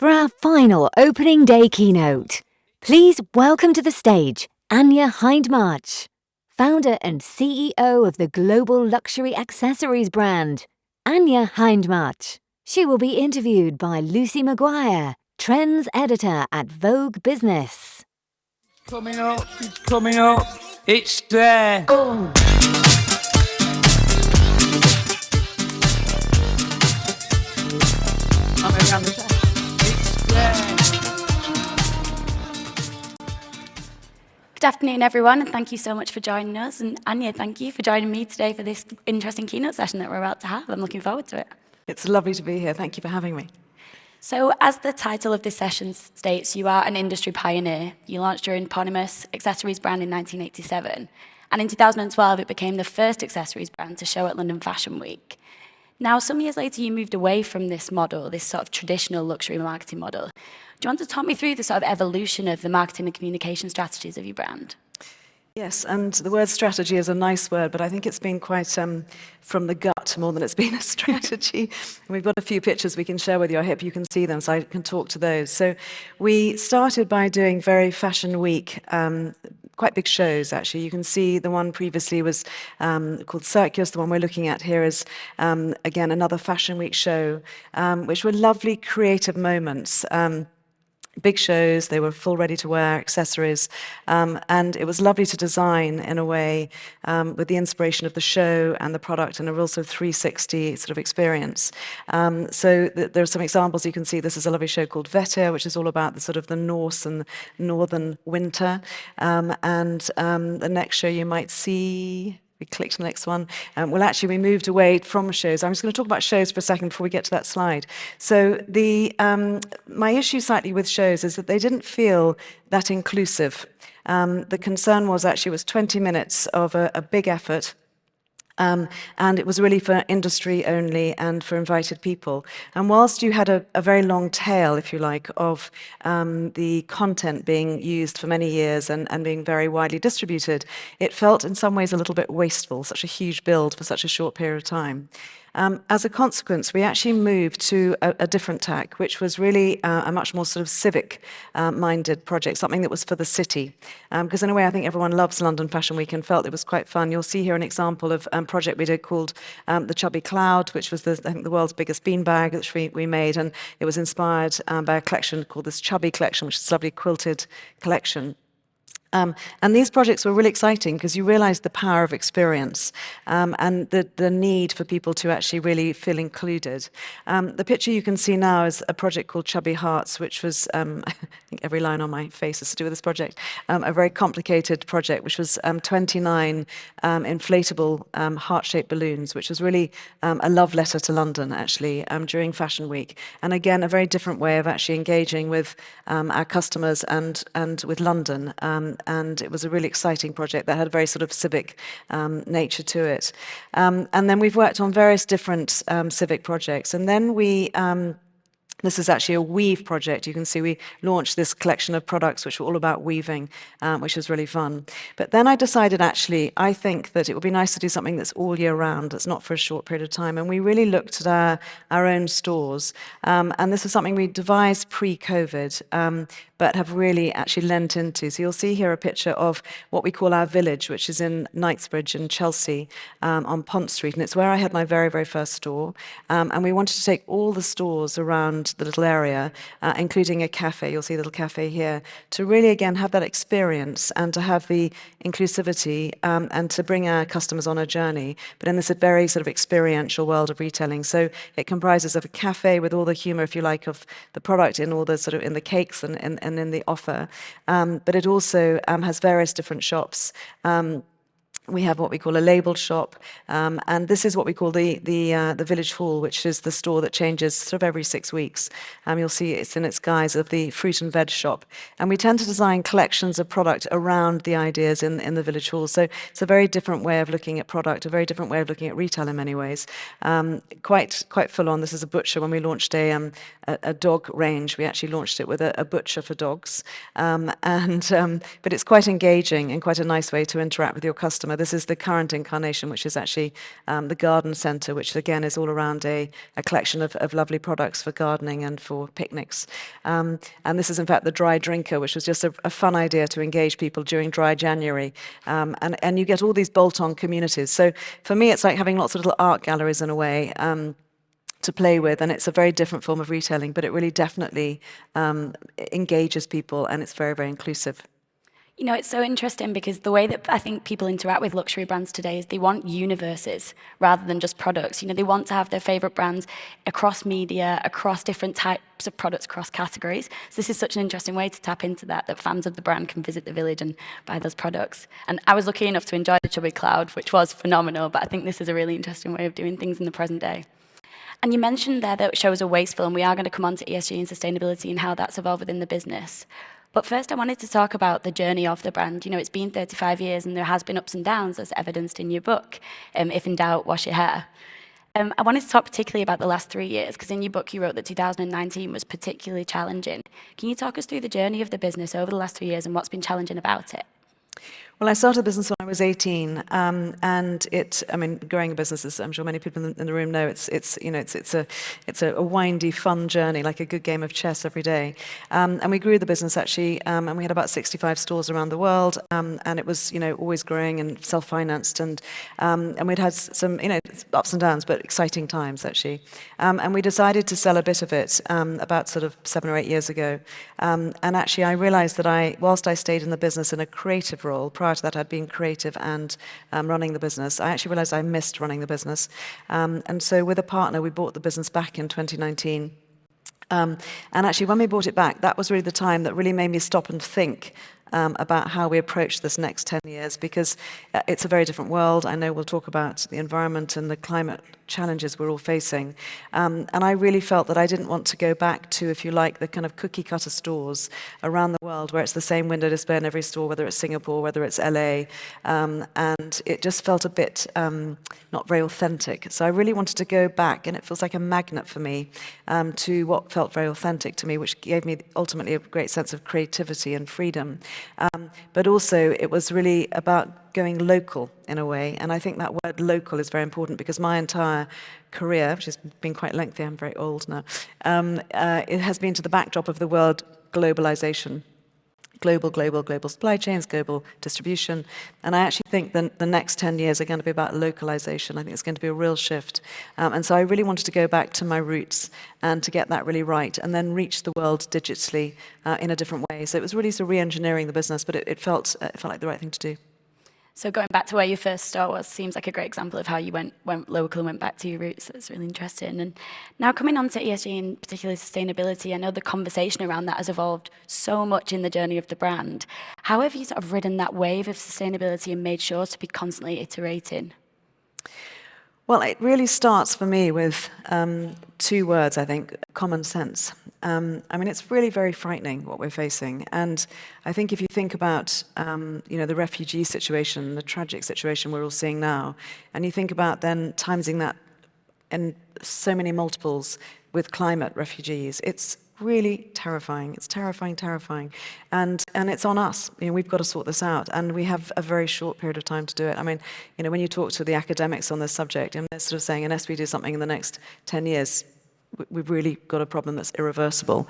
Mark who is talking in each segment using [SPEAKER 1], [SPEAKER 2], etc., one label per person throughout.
[SPEAKER 1] For our final opening day keynote, please welcome to the stage Anya Hindmarch, founder and CEO of the global luxury accessories brand, Anya Hindmarch. She will be interviewed by Lucy Maguire, Trends Editor at Vogue Business.
[SPEAKER 2] Coming up, it's there. I'm around the track. It's there.
[SPEAKER 3] Good afternoon, everyone, and thank you so much for joining us. And Anya, thank you for joining me today for this interesting keynote session that we're about to have. I'm looking forward to it.
[SPEAKER 4] It's lovely to be here. Thank you for having me.
[SPEAKER 3] So, as the title of this session states, you are an industry pioneer. You launched your eponymous accessories brand in 1987, and in 2012 it became the first accessories brand to show at London Fashion Week. Now, some years later, you moved away from this model, this sort of traditional luxury marketing model. Do you want to talk me through the sort of evolution of the marketing and communication strategies of your brand?
[SPEAKER 4] Yes, and the word strategy is a nice word, but I think it's been quite from the gut more than it's been a strategy. And we've got a few pictures we can share with you. I hope you can see them, so I can talk to those. So we started by doing very Fashion Week, quite big shows, actually. You can see the one previously was called Circus. The one we're looking at here is, again, another Fashion Week show, which were lovely creative moments. Big shows, they were full ready-to-wear accessories, and it was lovely to design in a way with the inspiration of the show and the product and a real sort of 360 sort of experience. There are some examples you can see. This is a lovely show called Vetter, which is all about the sort of the Norse and northern winter. The next show you might see. We clicked the next one. We moved away from shows. I'm just going to talk about shows for a second before we get to that slide. So my issue slightly with shows is that they didn't feel that inclusive. The concern was 20 minutes of a big effort. And it was really for industry only and for invited people. And whilst you had a very long tail, if you like, of the content being used for many years and being very widely distributed, it felt in some ways a little bit wasteful, such a huge build for such a short period of time. As a consequence, we actually moved to a different tack, which was really a much more sort of civic-minded project, something that was for the city. Because in a way, I think everyone loves London Fashion Week and felt it was quite fun. You'll see here an example of a project we did called the Chubby Cloud, which was, I think, the world's biggest beanbag, which we made. And it was inspired by a collection called this Chubby Collection, which is a lovely quilted collection. And these projects were really exciting because you realized the power of experience and the need for people to actually really feel included. The picture you can see now is a project called Chubby Hearts, which was, I think every line on my face is to do with this project, a very complicated project, which was 29 inflatable heart-shaped balloons, which was really a love letter to London, actually, during Fashion Week. And again, a very different way of actually engaging with our customers and with London. And it was a really exciting project that had a very sort of civic nature to it. And then we've worked on various different civic projects. And then this is actually a weave project. You can see we launched this collection of products which were all about weaving, which was really fun. But then I decided, I think that it would be nice to do something that's all year round, that's not for a short period of time. And we really looked at our own stores. And this is something we devised pre-COVID, but have really actually lent into. So you'll see here a picture of what we call our village, which is in Knightsbridge in Chelsea on Pont Street. And it's where I had my very, very first store. And we wanted to take all the stores around the little area, including a cafe, you'll see a little cafe here, to really, again, have that experience and to have the inclusivity and to bring our customers on a journey, but in this very sort of experiential world of retailing. So it comprises of a cafe with all the humor, if you like, of the product in all the sort of in the cakes and in the offer. But it also has various different shops. We have what we call a labelled shop, and this is what we call the village hall, which is the store that changes sort of every 6 weeks. You'll see it's in its guise of the fruit and veg shop. And we tend to design collections of product around the ideas in the village hall. So it's a very different way of looking at product, a very different way of looking at retail in many ways. Quite full on. This is a butcher. When we launched a dog range, we actually launched it with a butcher for dogs. But it's quite engaging and quite a nice way to interact with your customers. summer. This is the current incarnation, which is actually the garden centre, which again is all around a collection of lovely products for gardening and for picnics. And this is in fact the dry drinker, which was just a fun idea to engage people during dry January. And you get all these bolt-on communities. So for me, it's like having lots of little art galleries in a way. To play with, and it's a very different form of retailing, but it really definitely engages people, and it's very, very inclusive.
[SPEAKER 3] You know, it's so interesting because the way that I think people interact with luxury brands today is they want universes rather than just products. You know, they want to have their favorite brands across media, across different types of products, across categories. So this is such an interesting way to tap into that fans of the brand can visit the village and buy those products. And I was lucky enough to enjoy the Chubby Cloud, which was phenomenal, but I think this is a really interesting way of doing things in the present day. And you mentioned there that shows are wasteful, and we are going to come on to ESG and sustainability and how that's evolved within the business. But first, I wanted to talk about the journey of the brand. You know, it's been 35 years, and there has been ups and downs, as evidenced in your book, If in Doubt, Wash Your Hair. I wanted to talk particularly about the last 3 years, because in your book you wrote that 2019 was particularly challenging. Can you talk us through the journey of the business over the last 3 years and what's been challenging about it?
[SPEAKER 4] Well, I started a business when I was 18, and growing a business, as I'm sure many people in the room know, it's a windy, fun journey, like a good game of chess every day. And we grew the business actually, and we had about 65 stores around the world, and it was, always growing and self-financed, and we'd had some, ups and downs, but exciting times actually. And we decided to sell a bit of it about sort of 7 or 8 years ago. And actually, I realised that whilst I stayed in the business in a creative role, prior to that I'd been creative and running the business, I actually realised I missed running the business. And so with a partner, we bought the business back in 2019. And actually, when we bought it back, that was really the time that really made me stop and think about how we approach this next 10 years, because it's a very different world. I know we'll talk about the environment and the climate challenges we're all facing. And I really felt that I didn't want to go back to, if you like, the kind of cookie cutter stores around the world where it's the same window display in every store, whether it's Singapore, whether it's LA. And it just felt a bit not very authentic. So I really wanted to go back, and it feels like a magnet for me, to what felt very authentic to me, which gave me ultimately a great sense of creativity and freedom. But also it was really about going local in a way, and I think that word local is very important, because my entire career, which has been quite lengthy, I'm very old now, it has been to the backdrop of the world globalization. Global supply chains, global distribution. And I actually think that the next 10 years are going to be about localization. I think it's going to be a real shift. And so I really wanted to go back to my roots and to get that really right, and then reach the world digitally in a different way. So it was really sort of re-engineering the business, but it felt like the right thing to do.
[SPEAKER 3] So going back to where your first store was seems like a great example of how you went local and went back to your roots. That's really interesting. And now coming on to ESG and particularly sustainability, I know the conversation around that has evolved so much in the journey of the brand. How have you sort of ridden that wave of sustainability and made sure to be constantly iterating?
[SPEAKER 4] Well, it really starts for me with 2 words, I think: common sense. It's really very frightening what we're facing. And I think if you think about, the refugee situation, the tragic situation we're all seeing now, and you think about then timesing that in so many multiples with climate refugees, it's really terrifying. It's terrifying. And it's on us. We've got to sort this out. And we have a very short period of time to do it. When you talk to the academics on this subject, they're sort of saying, unless we do something in the next 10 years, we've really got a problem that's irreversible.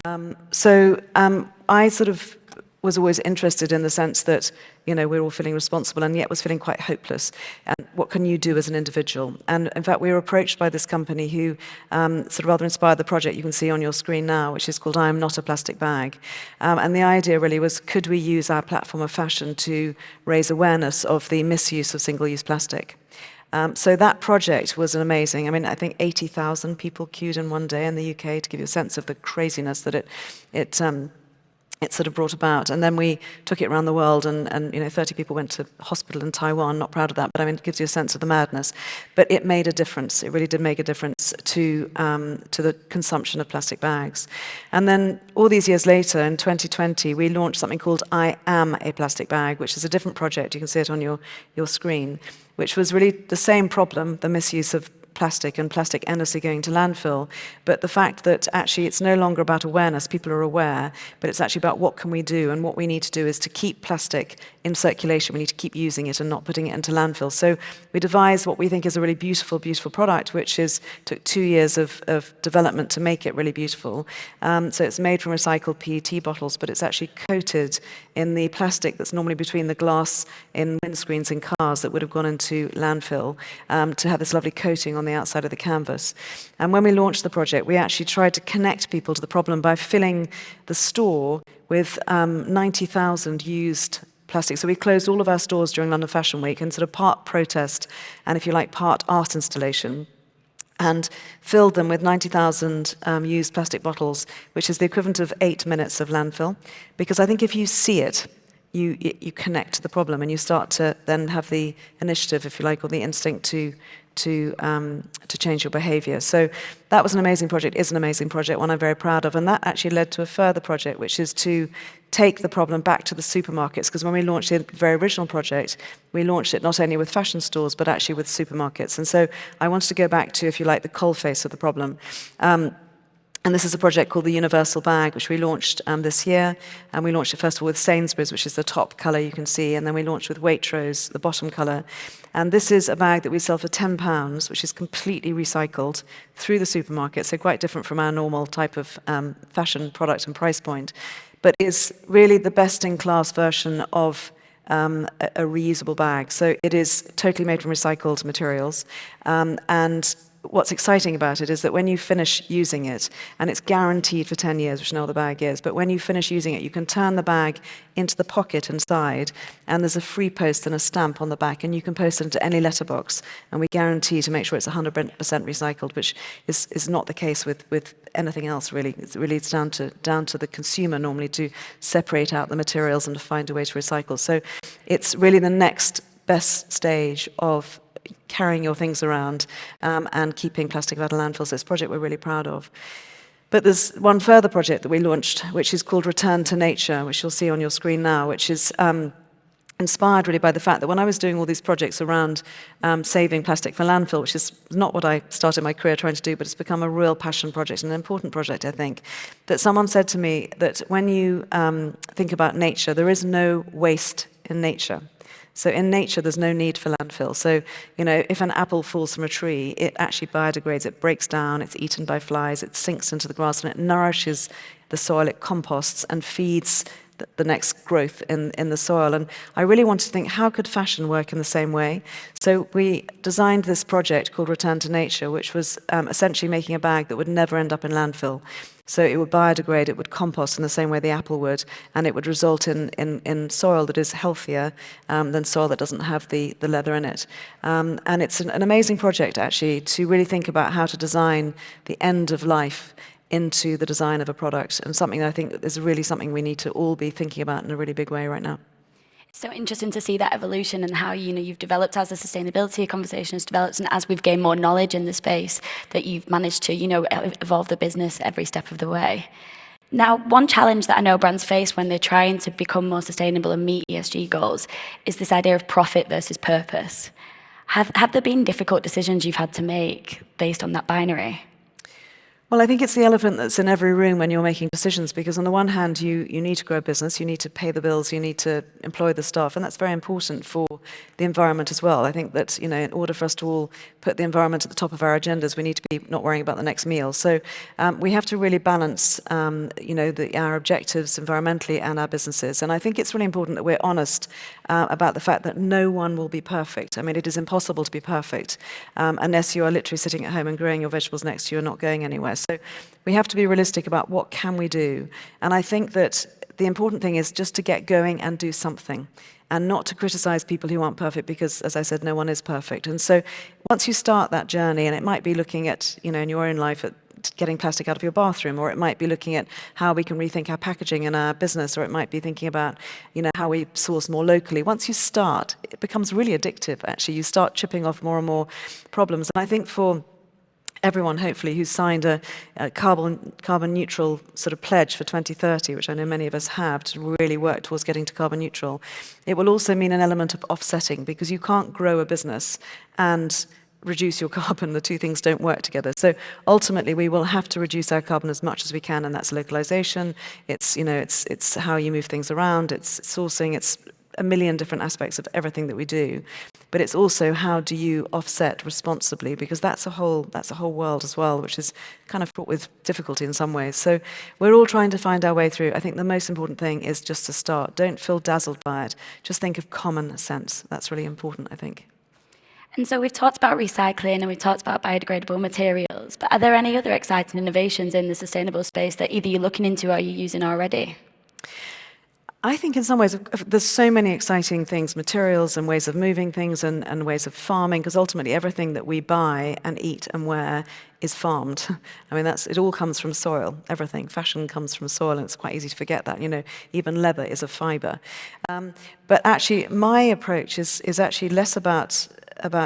[SPEAKER 4] I sort of was always interested in the sense that, we're all feeling responsible, and yet was feeling quite hopeless. And what can you do as an individual? And in fact, we were approached by this company who sort of rather inspired the project you can see on your screen now, which is called I Am Not a Plastic Bag. And the idea really was, could we use our platform of fashion to raise awareness of the misuse of single-use plastic? So that project was amazing. I think 80,000 people queued in one day in the UK, to give you a sense of the craziness that it sort of brought about. And then we took it around the world, and 30 people went to hospital in Taiwan. Not proud of that, but it gives you a sense of the madness. But it made a difference. It really did make a difference to the consumption of plastic bags. And then all these years later, in 2020, we launched something called I Am a Plastic Bag, which is a different project. You can see it on your screen, which was really the same problem, the misuse of plastic and plastic endlessly going to landfill, but the fact that actually it's no longer about awareness, people are aware, but it's actually about what can we do, and what we need to do is to keep plastic in circulation. We need to keep using it and not putting it into landfill. So we devised what we think is a really beautiful, beautiful product, which took 2 years of development to make it really beautiful. So it's made from recycled PET bottles, but it's actually coated in the plastic that's normally between the glass in windscreens in cars that would have gone into landfill, to have this lovely coating on the outside of the canvas. And when we launched the project, we actually tried to connect people to the problem by filling the store with 90,000 used plastic. So we closed all of our stores during London Fashion Week in sort of part protest and, if you like, part art installation, and filled them with 90,000 used plastic bottles, which is the equivalent of 8 minutes of landfill. Because I think if you see it, you connect to the problem, and you start to then have the initiative, if you like, or the instinct to change your behaviour. So that was an amazing project, is an amazing project, one I'm very proud of. And that actually led to a further project, which is to take the problem back to the supermarkets. Because when we launched the very original project, we launched it not only with fashion stores, but actually with supermarkets. And so I wanted to go back to, if you like, the coalface of the problem. And this is a project called the Universal Bag, which we launched this year. And we launched it first of all with Sainsbury's, which is the top colour you can see. And then we launched with Waitrose, the bottom colour. And this is a bag that we sell for £10, which is completely recycled through the supermarket. So quite different from our normal type of fashion product and price point. But is really the best-in-class version of a reusable bag. So it is totally made from recycled materials. And what's exciting about it is that when you finish using it, and it's guaranteed for 10 years, which no other bag is, but when you finish using it, you can turn the bag into the pocket inside, and there's a free post and a stamp on the back, and you can post it into any letterbox, and we guarantee to make sure it's 100% recycled, which is not the case with anything else, really. It's down to the consumer normally to separate out the materials and to find a way to recycle. So it's really the next best stage of carrying your things around and keeping plastic out of landfills. So it's a project we're really proud of. But there's one further project that we launched, which is called Return to Nature, which you'll see on your screen now, which is inspired really by the fact that when I was doing all these projects around saving plastic for landfill, which is not what I started my career trying to do, but it's become a real passion project, an important project, I think, that someone said to me that when you think about nature, there is no waste in nature. So in nature, there's no need for landfill. So, if an apple falls from a tree, it actually biodegrades, it breaks down, it's eaten by flies, it sinks into the grass, and it nourishes the soil, it composts and feeds the next growth in the soil. And I really wanted to think, how could fashion work in the same way? So we designed this project called Return to Nature, which was essentially making a bag that would never end up in landfill. So it would biodegrade, it would compost in the same way the apple would, and it would result in soil that is healthier than soil that doesn't have the leather in it. And it's an amazing project, actually, to really think about how to design the end of life into the design of a product, and something that I think is really something we need to all be thinking about in a really big way right now.
[SPEAKER 3] It's so interesting to see that evolution and how you've developed as the sustainability conversation has developed, and as we've gained more knowledge in the space, that you've managed to evolve the business every step of the way. Now, one challenge that I know brands face when they're trying to become more sustainable and meet ESG goals is this idea of profit versus purpose. Have there been difficult decisions you've had to make based on that binary?
[SPEAKER 4] Well, I think it's the elephant that's in every room when you're making decisions, because on the one hand, you need to grow a business, you need to pay the bills, you need to employ the staff, and that's very important for the environment as well. I think that, in order for us to all put the environment at the top of our agendas, we need to be not worrying about the next meal. So we have to really balance, our objectives environmentally and our businesses. And I think it's really important that we're honest about the fact that no one will be perfect. I mean, it is impossible to be perfect unless you are literally sitting at home and growing your vegetables next to you and not going anywhere. So we have to be realistic about what can we do. And I think that the important thing is just to get going and do something, and not to criticize people who aren't perfect, because, as I said, no one is perfect. And so once you start that journey, and it might be looking at, in your own life, at getting plastic out of your bathroom, or it might be looking at how we can rethink our packaging in our business, or it might be thinking about, how we source more locally. Once you start, it becomes really addictive, actually. You start chipping off more and more problems. And I think for everyone, hopefully, who's signed a carbon neutral sort of pledge for 2030, which I know many of us have, to really work towards getting to carbon neutral, it will also mean an element of offsetting, because you can't grow a business and reduce your carbon. The two things don't work together. So ultimately, we will have to reduce our carbon as much as we can, and that's localization. It's, you know, it's how you move things around. It's sourcing. It's a million different aspects of everything that we do. But it's also how do you offset responsibly, because that's a whole world as well, which is kind of fraught with difficulty in some ways. So we're all trying to find our way through. I think the most important thing is just to start. Don't feel dazzled by it. Just think of common sense. That's really important, I think.
[SPEAKER 3] And so we've talked about recycling and we've talked about biodegradable materials, but are there any other exciting innovations in the sustainable space that either you're looking into or you're using already?
[SPEAKER 4] I think in some ways, there's so many exciting things, materials and ways of moving things and ways of farming, because ultimately everything that we buy and eat and wear is farmed. I mean, it all comes from soil, everything. Fashion comes from soil, and it's quite easy to forget that. You know, even leather is a fiber. But actually, my approach is actually less about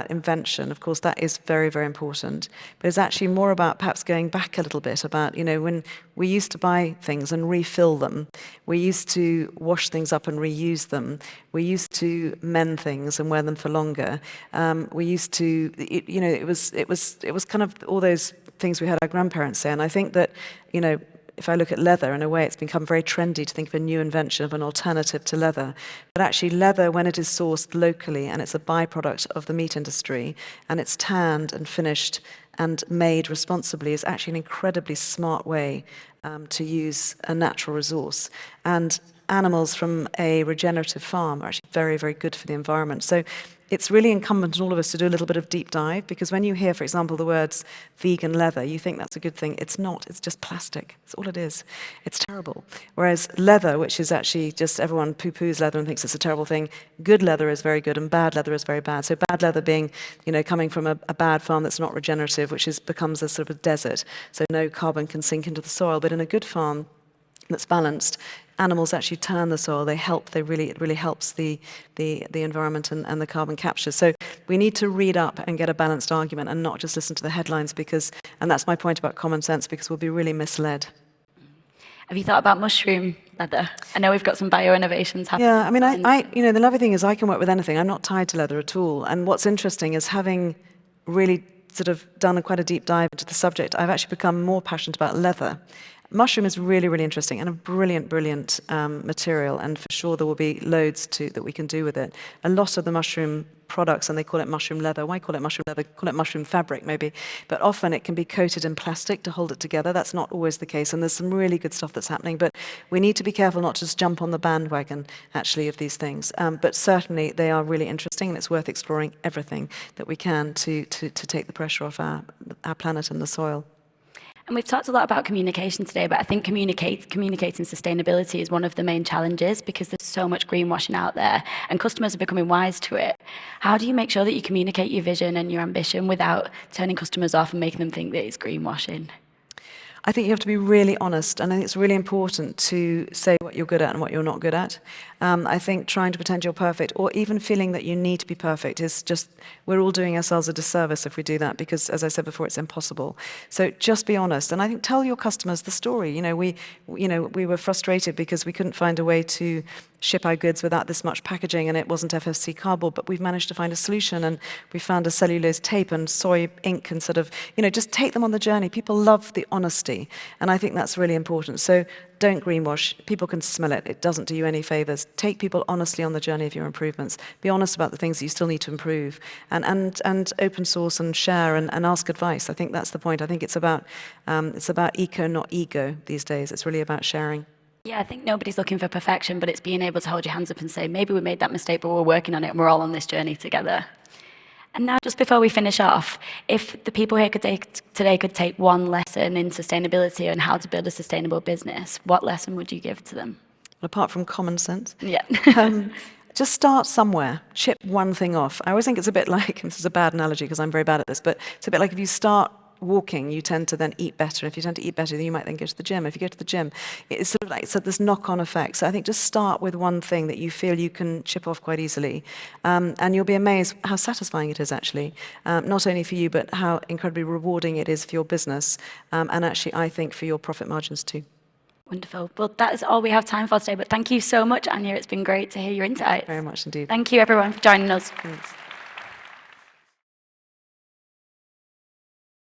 [SPEAKER 4] invention. Of course, that is very, very important. But it's actually more about perhaps going back a little bit about, you know, when we used to buy things and refill them. We used to wash things up and reuse them. We used to mend things and wear them for longer. We used to, you know, it was kind of all those things we heard our grandparents say. And I think that, you know, if I look at leather, in a way, it's become very trendy to think of a new invention, of an alternative to leather. But actually, leather, when it is sourced locally and it's a byproduct of the meat industry, and it's tanned and finished and made responsibly, is actually an incredibly smart way to use a natural resource. And animals from a regenerative farm are actually very, very good for the environment. So it's really incumbent on all of us to do a little bit of deep dive, because when you hear, for example, the words vegan leather, you think that's a good thing. It's not. It's just plastic. That's all it is. It's terrible. Whereas leather, which is actually just everyone poo-poos leather and thinks it's a terrible thing, good leather is very good and bad leather is very bad. So bad leather being, you know, coming from a bad farm that's not regenerative, which becomes a sort of a desert. So no carbon can sink into the soil. But in a good farm that's balanced, animals actually turn the soil. They help. It really helps the environment and the carbon capture. So we need to read up and get a balanced argument and not just listen to the headlines, and that's my point about common sense, because we'll be really misled.
[SPEAKER 3] Have you thought about mushroom leather? I know we've got some bio-innovations happening.
[SPEAKER 4] Yeah, I mean, I you know, the lovely thing is I can work with anything. I'm not tied to leather at all. And what's interesting is, having really sort of done quite a deep dive into the subject, I've actually become more passionate about leather. Mushroom is really, really interesting and a brilliant, brilliant material, and for sure there will be loads that we can do with it. A lot of the mushroom products, and they call it mushroom leather. Why call it mushroom leather? Call it mushroom fabric, maybe. But often it can be coated in plastic to hold it together. That's not always the case, and there's some really good stuff that's happening. But we need to be careful not to just jump on the bandwagon, actually, of these things. But certainly they are really interesting, and it's worth exploring everything that we can to take the pressure off our planet and the soil.
[SPEAKER 3] And we've talked a lot about communication today, but I think communicating sustainability is one of the main challenges, because there's so much greenwashing out there and customers are becoming wise to it. How do you make sure that you communicate your vision and your ambition without turning customers off and making them think that it's greenwashing?
[SPEAKER 4] I think you have to be really honest, and I think it's really important to say what you're good at and what you're not good at. I think trying to pretend you're perfect, or even feeling that you need to be perfect, is just, we're all doing ourselves a disservice if we do that, because, as I said before, it's impossible. So just be honest, and I think tell your customers the story. You know, we were frustrated because we couldn't find a way to ship our goods without this much packaging, and it wasn't FSC cardboard, but we've managed to find a solution, and we found a cellulose tape and soy ink, and sort of, you know, just take them on the journey. People love the honesty, and I think that's really important. So don't greenwash. People can smell it. It doesn't do you any favors. Take people honestly on the journey of your improvements. Be honest about the things that you still need to improve, and open source and share and ask advice. I think that's the point. I think it's about eco, not ego these days. It's really about sharing.
[SPEAKER 3] Yeah, I think nobody's looking for perfection, but it's being able to hold your hands up and say, maybe we made that mistake, but we're working on it and we're all on this journey together. And now, just before we finish off, if the people here today could take one lesson in sustainability and how to build a sustainable business, what lesson would you give to them?
[SPEAKER 4] Apart from common sense?
[SPEAKER 3] Yeah.
[SPEAKER 4] Just start somewhere. Chip one thing off. I always think it's a bit like, and this is a bad analogy because I'm very bad at this, but it's a bit like if you start walking, you tend to then eat better. If you tend to eat better, then you might then go to the gym. If you go to the gym, it's sort of like this knock-on effect. So I think just start with one thing that you feel you can chip off quite easily, and you'll be amazed how satisfying it is actually, not only for you, but how incredibly rewarding it is for your business, and actually I think for your profit margins too.
[SPEAKER 3] Wonderful. Well, that is all we have time for today, but thank you so much, Anya. It's been great to hear your insights.
[SPEAKER 4] Very much indeed.
[SPEAKER 3] Thank you, everyone, for joining us.
[SPEAKER 4] Thanks.